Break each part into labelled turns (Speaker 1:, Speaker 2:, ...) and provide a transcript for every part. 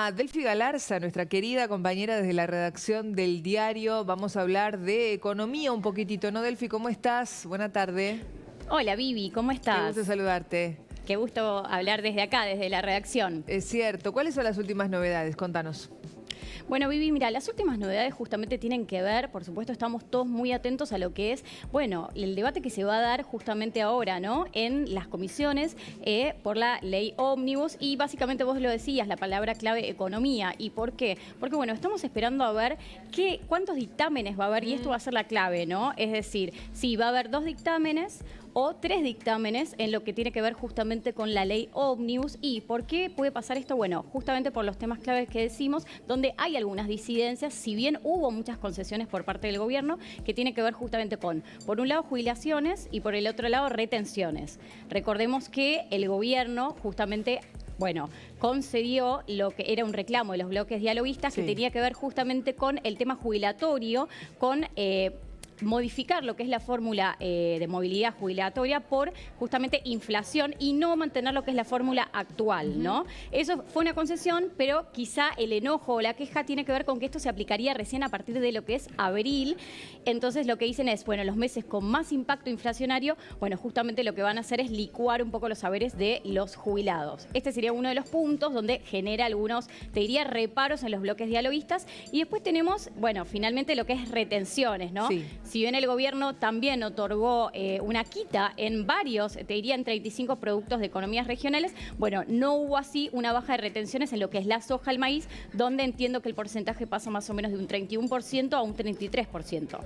Speaker 1: a Delfi Galarza, nuestra querida compañera desde la redacción del diario. Vamos a hablar de economía un poquitito, ¿no, Delfi? ¿Cómo estás? Buena tarde.
Speaker 2: Hola, Vivi, ¿cómo estás?
Speaker 1: Qué gusto saludarte.
Speaker 2: Qué gusto hablar desde acá, desde la redacción.
Speaker 1: Es cierto. ¿Cuáles son las últimas novedades? Contanos.
Speaker 2: Bueno, Vivi, mira, las últimas novedades justamente tienen que ver, por supuesto, estamos todos muy atentos a lo que es, bueno, el debate que se va a dar justamente ahora, ¿no? En las comisiones por la ley ómnibus y básicamente vos lo decías, la palabra clave economía. ¿Y por qué? Porque, bueno, estamos esperando a ver cuántos dictámenes va a haber y esto va a ser la clave, ¿no? Es decir, si va a haber 2 dictámenes o 3 dictámenes en lo que tiene que ver justamente con la ley ómnibus. ¿Y por qué puede pasar esto? Bueno, justamente por los temas claves que decimos, donde hay algunas disidencias, si bien hubo muchas concesiones por parte del gobierno, que tiene que ver justamente con, por un lado, jubilaciones y por el otro lado, retenciones. Recordemos que el gobierno justamente concedió lo que era un reclamo de los bloques dialoguistas, sí, que tenía que ver justamente con el tema jubilatorio, con modificar lo que es la fórmula de movilidad jubilatoria por justamente inflación y no mantener lo que es la fórmula actual, ¿no? Eso fue una concesión, pero quizá el enojo o la queja tiene que ver con que esto se aplicaría recién a partir de lo que es abril. Entonces lo que dicen es, bueno, los meses con más impacto inflacionario, bueno, justamente lo que van a hacer es licuar un poco los saberes de los jubilados. Este sería uno de los puntos donde genera algunos, te diría, reparos en los bloques dialoguistas. Y después tenemos, bueno, finalmente lo que es retenciones, ¿no? Sí. Si bien el gobierno también otorgó una quita en varios, te diría en 35 productos de economías regionales, bueno, no hubo así una baja de retenciones en lo que es la soja, el maíz, donde entiendo que el porcentaje pasa más o menos de un 31% a un 33%.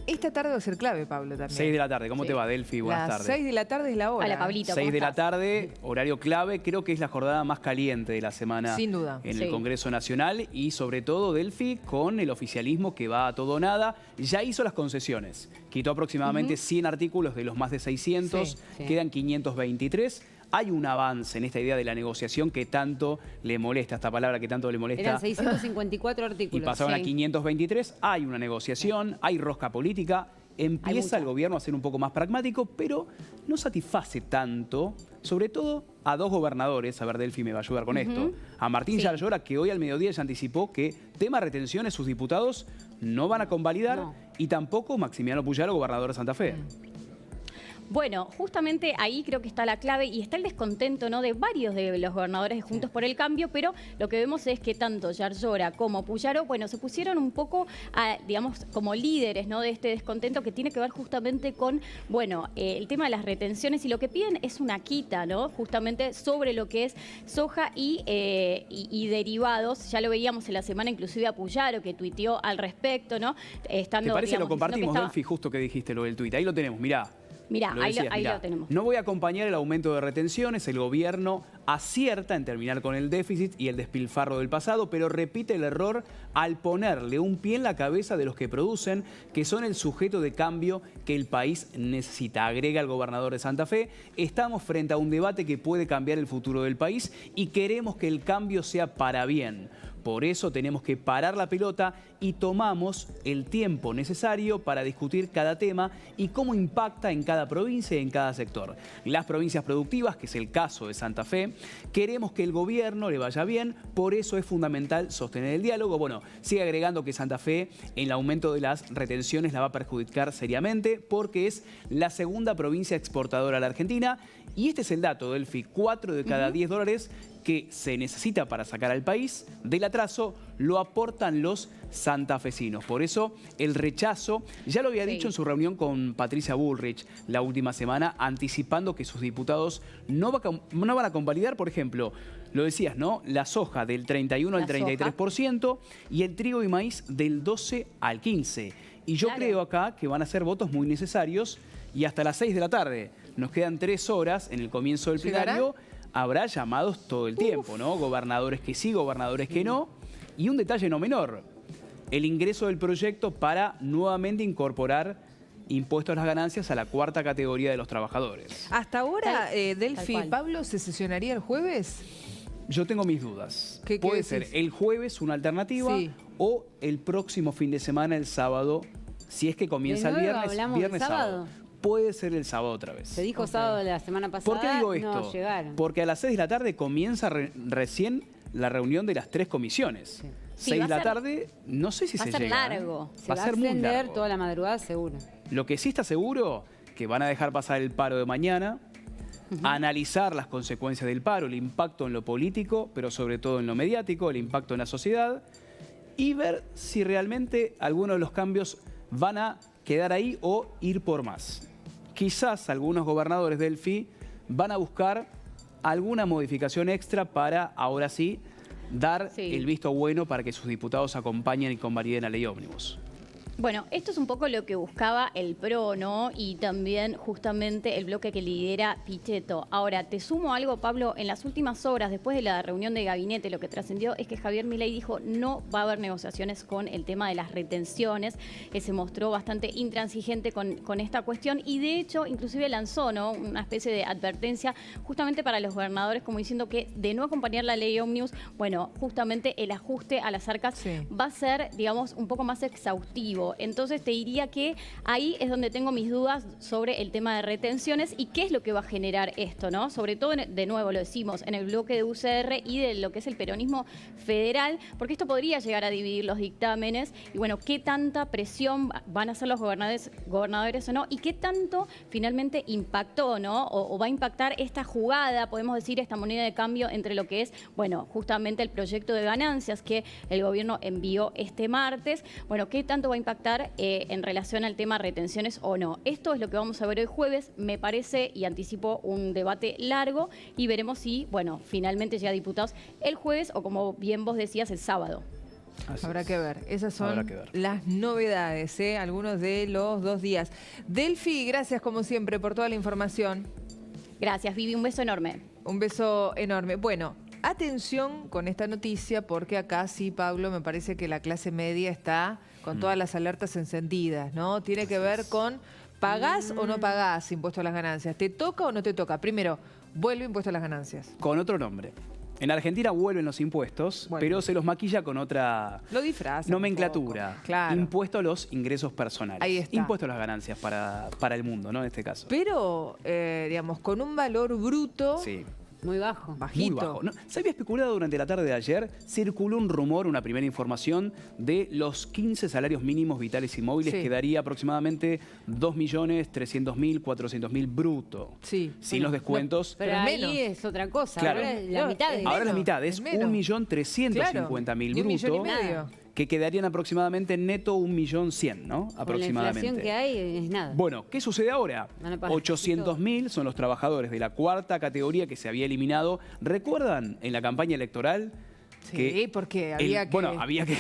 Speaker 1: Esta tarde va a ser clave, Pablo, también.
Speaker 3: 6 de la tarde. ¿Cómo te va, Delfi? Buenas tardes.
Speaker 1: 6 de la tarde es la hora.
Speaker 2: Hola, Pablito.
Speaker 3: 6 de la tarde, horario clave. Creo que es la jornada más caliente de la semana.
Speaker 1: Sin duda.
Speaker 3: En el Congreso Nacional y sobre todo, Delfi, con el oficialismo que va a todo o nada. Ya hizo las concesiones. Quitó aproximadamente 100 artículos de los más de 600. Quedan 523. Hay un avance en esta idea de la negociación que tanto le molesta, esta palabra que tanto le molesta.
Speaker 4: Eran 654 artículos.
Speaker 3: Y pasaron a 523. Hay una negociación, hay rosca política. Empieza el gobierno a ser un poco más pragmático, pero no satisface tanto, sobre todo a 2 gobernadores. A ver, Delfi me va a ayudar con esto. A Martín Yarlora, que hoy al mediodía ya anticipó que tema retenciones sus diputados no van a convalidar, y tampoco Maximiano Puyaro, gobernador de Santa Fe.
Speaker 2: Bueno, justamente ahí creo que está la clave y está el descontento, ¿no?, de varios de los gobernadores de Juntos por el Cambio, pero lo que vemos es que tanto Yarlora como Puyaro, bueno, se pusieron un poco, digamos, como líderes, ¿no?, de este descontento que tiene que ver justamente con, bueno, el tema de las retenciones, y lo que piden es una quita, ¿no?, justamente sobre lo que es soja y derivados. Ya lo veíamos en la semana, inclusive a Puyaro, que tuiteó al respecto, ¿no? Estando,
Speaker 3: ¿te parece?
Speaker 2: Digamos,
Speaker 3: lo compartimos,
Speaker 2: que
Speaker 3: Delfi, justo que dijiste lo del tuit. Ahí lo tenemos, mirá.
Speaker 2: Mirá, ahí lo tenemos.
Speaker 3: No voy a acompañar el aumento de retenciones. El gobierno acierta en terminar con el déficit y el despilfarro del pasado, pero repite el error al ponerle un pie en la cabeza de los que producen, que son el sujeto de cambio que el país necesita. Agrega el gobernador de Santa Fe: estamos frente a un debate que puede cambiar el futuro del país y queremos que el cambio sea para bien. Por eso tenemos que parar la pelota y tomamos el tiempo necesario para discutir cada tema y cómo impacta en cada provincia y en cada sector. Las provincias productivas, que es el caso de Santa Fe, queremos que el gobierno le vaya bien, por eso es fundamental sostener el diálogo. Bueno, sigue agregando que Santa Fe en el aumento de las retenciones la va a perjudicar seriamente porque es la segunda provincia exportadora a la Argentina. Y este es el dato, Delfi: 4 de cada 10 dólares que se necesita para sacar al país del atraso lo aportan los santafesinos. Por eso el rechazo, ya lo había dicho en su reunión con Patricia Bullrich la última semana, anticipando que sus diputados no van a convalidar, por ejemplo, lo decías, ¿no?, la soja del 31 al 33% y el trigo y maíz del 12 al 15%. Y yo creo acá que van a ser votos muy necesarios y hasta las 6 de la tarde. Nos quedan 3 horas en el comienzo del plenario. Habrá llamados todo el tiempo, ¿no? Gobernadores que sí, gobernadores que no. Y un detalle no menor: el ingreso del proyecto para nuevamente incorporar impuestos a las ganancias a la 4ª categoría de los trabajadores.
Speaker 1: Hasta ahora, Delfi, ¿Pablo se sesionaría el jueves?
Speaker 3: Yo tengo mis dudas.
Speaker 1: ¿Qué
Speaker 3: Puede ser el jueves una alternativa o el próximo fin de semana, el sábado, si es que comienza el viernes, sábado. Puede ser el sábado otra vez.
Speaker 4: Se dijo sábado la semana pasada.
Speaker 3: ¿Por qué digo esto?
Speaker 4: No llegaron.
Speaker 3: Porque a las 6 de la tarde comienza recién la reunión de las 3 comisiones.
Speaker 2: Sí,
Speaker 3: 6
Speaker 2: va
Speaker 3: de
Speaker 2: a
Speaker 3: la
Speaker 2: ser-
Speaker 3: tarde, no sé si
Speaker 2: va a
Speaker 3: se
Speaker 2: ser
Speaker 3: llega.
Speaker 2: largo.
Speaker 4: Se
Speaker 3: Va
Speaker 4: va
Speaker 3: a
Speaker 4: a
Speaker 3: ser muy
Speaker 4: extender
Speaker 3: largo.
Speaker 4: toda la madrugada, seguro.
Speaker 3: Lo que sí está seguro, que van a dejar pasar el paro de mañana, analizar las consecuencias del paro, el impacto en lo político, pero sobre todo en lo mediático, el impacto en la sociedad, y ver si realmente algunos de los cambios van a quedar ahí o ir por más. Quizás algunos gobernadores del FI van a buscar alguna modificación extra para, ahora sí, dar
Speaker 2: Sí.
Speaker 3: el visto bueno para que sus diputados acompañen y convaliden la ley ómnibus.
Speaker 2: Bueno, esto es un poco lo que buscaba el PRO, ¿no? Y también justamente el bloque que lidera Pichetto. Ahora, te sumo algo, Pablo, en las últimas horas, después de la reunión de gabinete, lo que trascendió es que Javier Milei dijo no va a haber negociaciones con el tema de las retenciones, que se mostró bastante intransigente con esta cuestión y de hecho inclusive lanzó, ¿no?, una especie de advertencia justamente para los gobernadores, como diciendo que de no acompañar la ley ómnibus, bueno, justamente el ajuste a las arcas
Speaker 1: Sí.
Speaker 2: va a ser, digamos, un poco más exhaustivo. Entonces te diría que ahí es donde tengo mis dudas sobre el tema de retenciones y qué es lo que va a generar esto, ¿no? Sobre todo, de nuevo, lo decimos, en el bloque de UCR y de lo que es el peronismo federal, porque esto podría llegar a dividir los dictámenes y, bueno, qué tanta presión van a hacer los gobernadores o no y qué tanto finalmente impactó, ¿no? O va a impactar esta jugada, podemos decir, esta moneda de cambio entre lo que es, bueno, justamente el proyecto de ganancias que el gobierno envió este martes. Bueno, qué tanto va a impactar en relación al tema retenciones o no. Esto es lo que vamos a ver hoy jueves, me parece, y anticipo un debate largo y veremos si, bueno, finalmente llega a diputados el jueves o, como bien vos decías, el sábado.
Speaker 3: Así
Speaker 1: Habrá
Speaker 3: es.
Speaker 1: que ver. Esas son
Speaker 3: Habrá que ver.
Speaker 1: las novedades, algunos de los 2 días. Delphi, gracias como siempre por toda la información.
Speaker 2: Gracias, Vivi, un beso enorme.
Speaker 1: Un beso enorme. Bueno, atención con esta noticia porque acá sí, Pablo, me parece que la clase media está con todas las alertas encendidas, ¿no? Tiene que ver con ¿pagás o no pagás impuesto a las ganancias? ¿Te toca o no te toca? Primero, vuelve impuesto a las ganancias.
Speaker 3: Con otro nombre. En Argentina vuelven los impuestos,
Speaker 1: Bueno.
Speaker 3: pero se los maquilla con otra
Speaker 1: Lo disfraza.
Speaker 3: nomenclatura.
Speaker 1: Claro.
Speaker 3: Impuesto a los ingresos personales.
Speaker 1: Ahí está.
Speaker 3: Impuesto a las ganancias para el mundo, ¿no? En este caso.
Speaker 1: Pero, digamos, con un valor bruto
Speaker 3: Sí.
Speaker 4: Muy bajo.
Speaker 1: bajito.
Speaker 3: Muy bajo. ¿No? Se había especulado durante la tarde de ayer, circuló un rumor, una primera información de los 15 salarios mínimos vitales y móviles
Speaker 1: Sí.
Speaker 3: que daría aproximadamente 2.300.000, 400.000 bruto.
Speaker 1: Sí.
Speaker 3: Sin los descuentos.
Speaker 4: Pero
Speaker 1: Pero
Speaker 4: ahí
Speaker 1: menos.
Speaker 4: es otra cosa.
Speaker 3: Claro.
Speaker 4: Ahora es la
Speaker 1: Claro,
Speaker 4: mitad de
Speaker 1: es
Speaker 3: Ahora la
Speaker 1: menos,
Speaker 3: mitad, es
Speaker 1: es menos.
Speaker 3: 1.350.000
Speaker 1: Claro, y
Speaker 3: bruto.
Speaker 1: 1,5 millones.
Speaker 3: Que quedarían aproximadamente neto 1.100.000, ¿no?
Speaker 4: Con la
Speaker 3: Aproximadamente.
Speaker 4: inflación que hay es nada.
Speaker 3: Bueno, ¿qué sucede ahora?
Speaker 4: Van a pagar
Speaker 3: 800.000 son los trabajadores de la 4ª categoría que se había eliminado. ¿Recuerdan en la campaña electoral?
Speaker 1: Sí, porque había que...
Speaker 3: Bueno, había que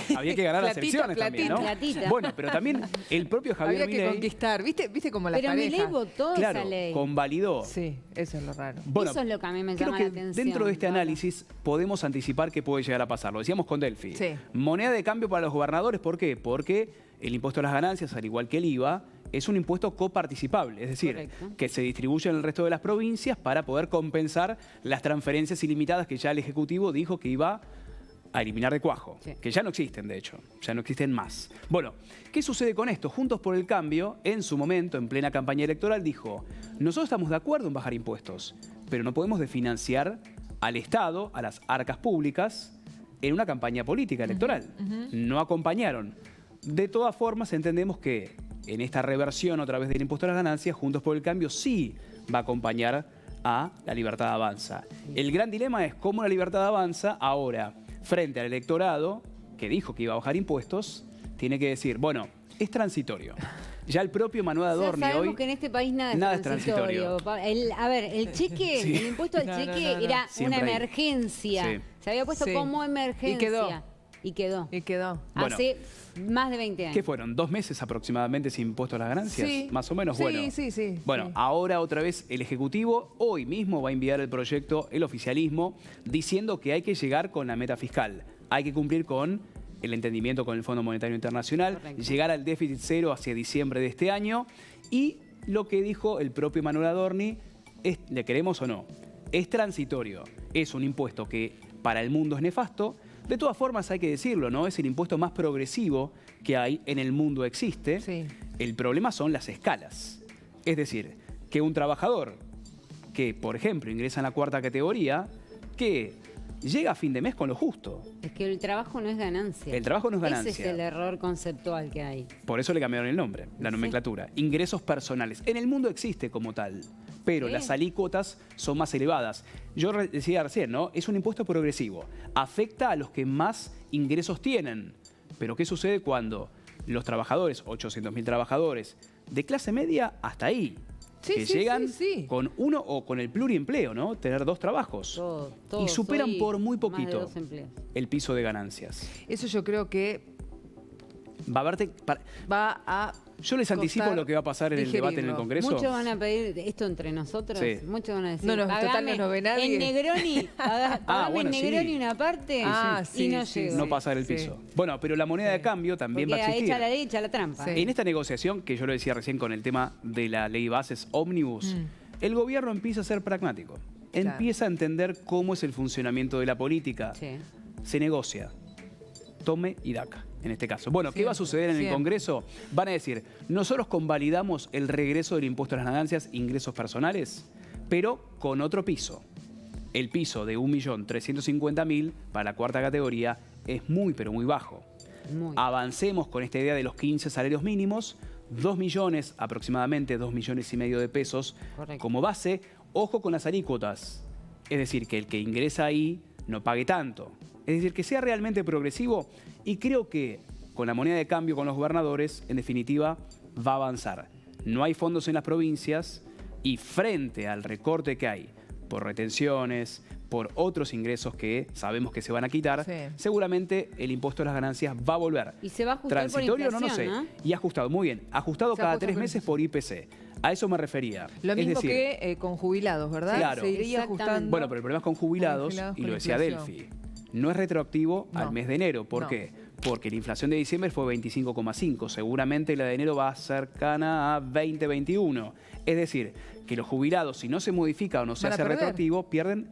Speaker 3: ganar las
Speaker 1: Platita,
Speaker 3: elecciones también, ¿no?
Speaker 4: platita.
Speaker 3: Bueno, pero también el propio Javier
Speaker 1: Había que
Speaker 3: Milei,
Speaker 1: conquistar. ¿Viste como las
Speaker 4: Pero
Speaker 1: parejas?
Speaker 4: Milei votó
Speaker 3: claro,
Speaker 4: esa ley.
Speaker 3: convalidó.
Speaker 1: Sí, eso es lo raro.
Speaker 3: Bueno,
Speaker 4: Eso es lo que a mí me
Speaker 3: creo
Speaker 4: llama
Speaker 3: que
Speaker 4: la atención.
Speaker 3: dentro de este
Speaker 4: Pablo.
Speaker 3: análisis podemos anticipar qué puede llegar a pasar. Lo decíamos con Delphi.
Speaker 1: Sí.
Speaker 3: Moneda de cambio para los gobernadores, ¿por qué? Porque el impuesto a las ganancias, al igual que el IVA, es un impuesto coparticipable, es decir,
Speaker 4: Correcto.
Speaker 3: que se distribuye en el resto de las provincias para poder compensar las transferencias ilimitadas que ya el Ejecutivo dijo que iba a eliminar de cuajo,
Speaker 4: Sí.
Speaker 3: que ya no existen, de hecho, ya no existen más. Bueno, ¿qué sucede con esto? Juntos por el Cambio, en su momento, en plena campaña electoral, dijo, nosotros estamos de acuerdo en bajar impuestos, pero no podemos desfinanciar al Estado, a las arcas públicas, en una campaña política electoral. No acompañaron. De todas formas, entendemos que en esta reversión otra vez del impuesto a las ganancias, Juntos por el Cambio sí va a acompañar a la Libertad Avanza. El gran dilema es cómo la Libertad Avanza ahora, frente al electorado, que dijo que iba a bajar impuestos, tiene que decir, bueno, es transitorio. Ya el propio Manuel
Speaker 4: Ya
Speaker 3: Adorni
Speaker 4: sabemos
Speaker 3: hoy...
Speaker 4: que en este país nada
Speaker 3: nada
Speaker 4: es
Speaker 3: es
Speaker 4: transitorio. A ver, el cheque,
Speaker 3: Sí.
Speaker 4: el impuesto al
Speaker 1: No,
Speaker 4: cheque
Speaker 1: no.
Speaker 4: era
Speaker 3: Siempre
Speaker 4: una
Speaker 3: ahí.
Speaker 4: emergencia.
Speaker 3: Sí.
Speaker 4: Se había puesto
Speaker 1: Sí.
Speaker 4: como emergencia.
Speaker 1: Y quedó.
Speaker 4: Y quedó.
Speaker 1: Y quedó.
Speaker 3: Bueno.
Speaker 4: Hace más de 20 años.
Speaker 3: ¿Qué fueron? ¿2 meses aproximadamente sin impuesto a las ganancias?
Speaker 1: Sí.
Speaker 3: Más o menos,
Speaker 1: Sí,
Speaker 3: bueno.
Speaker 1: sí.
Speaker 3: Bueno,
Speaker 1: Sí.
Speaker 3: ahora otra vez el Ejecutivo hoy mismo va a enviar el proyecto, el oficialismo, diciendo que hay que llegar con la meta fiscal. Hay que cumplir con el entendimiento con el Fondo Monetario Internacional,
Speaker 4: Correcto.
Speaker 3: llegar al déficit cero hacia diciembre de este año. Y lo que dijo el propio Manuel Adorni, es, ¿le queremos o no? Es transitorio. Es un impuesto que para el mundo es nefasto. De todas formas, hay que decirlo, ¿no? Es el impuesto más progresivo que hay en el mundo existe.
Speaker 1: Sí.
Speaker 3: El problema son las escalas. Es decir, que un trabajador que, por ejemplo, ingresa en la 4ª categoría, que llega a fin de mes con lo justo.
Speaker 4: Es que el trabajo no es ganancia.
Speaker 3: El trabajo no es ganancia.
Speaker 4: Ese es el error conceptual que hay.
Speaker 3: Por eso le cambiaron el nombre, la nomenclatura. Ingresos personales. En el mundo existe como tal, pero las alícuotas son más elevadas. Yo decía recién, ¿no? Es un impuesto progresivo. Afecta a los que más ingresos tienen. Pero ¿qué sucede cuando los trabajadores, 800.000 trabajadores, de clase media hasta ahí, que llegan con uno o con el pluriempleo, ¿no? Tener 2 trabajos. Y superan por muy poquito el piso de ganancias.
Speaker 1: Eso yo creo que va a...
Speaker 3: Yo les anticipo lo que va a pasar en el debate en el Congreso.
Speaker 4: Muchos van a pedir esto entre nosotros.
Speaker 3: Sí.
Speaker 4: Muchos van a decir,
Speaker 1: no, total no ve nadie.
Speaker 4: En Negroni, pagame en Negroni una parte y no llego.
Speaker 3: No pasar el piso. Bueno, pero la moneda de cambio también va a existir.
Speaker 4: Echa la ley, echa la trampa.
Speaker 3: En esta negociación, que yo lo decía recién con el tema de la ley bases ómnibus, el gobierno empieza a ser pragmático. Empieza a entender cómo es el funcionamiento de la política. Se negocia. Tome y daca, en este caso. Bueno, ¿qué va a suceder en el Congreso? Van a decir, nosotros convalidamos el regreso del impuesto a las ganancias, ingresos personales, pero con otro piso. El piso de 1.350.000 para la 4ª categoría es muy, pero muy bajo. Avancemos con esta idea de los 15 salarios mínimos, 2 millones, aproximadamente 2,5 millones de pesos como base. Ojo con las alícuotas, es decir, que el que ingresa ahí no pague tanto. Es decir, que sea realmente progresivo, y creo que con la moneda de cambio, con los gobernadores, en definitiva, va a avanzar. No hay fondos en las provincias y frente al recorte que hay por retenciones, por otros ingresos que sabemos que se van a quitar, seguramente el impuesto a las ganancias va a volver.
Speaker 4: Y se va a ajustar
Speaker 3: transitorio,
Speaker 4: por inflación,
Speaker 3: no sé. Y ajustado, muy bien. Ajustado cada 3 meses por IPC. A eso me refería.
Speaker 1: Lo mismo que con jubilados, ¿verdad?
Speaker 3: Claro.
Speaker 1: Se iría ajustando.
Speaker 3: Bueno, pero el problema es con jubilados, y lo decía Delphi, no es retroactivo al mes de enero. ¿Por qué? Porque la inflación de diciembre fue 25,5. Seguramente la de enero va cercana a 20, 21. Es decir, que los jubilados, si no se modifica o no se hace retroactivo, pierden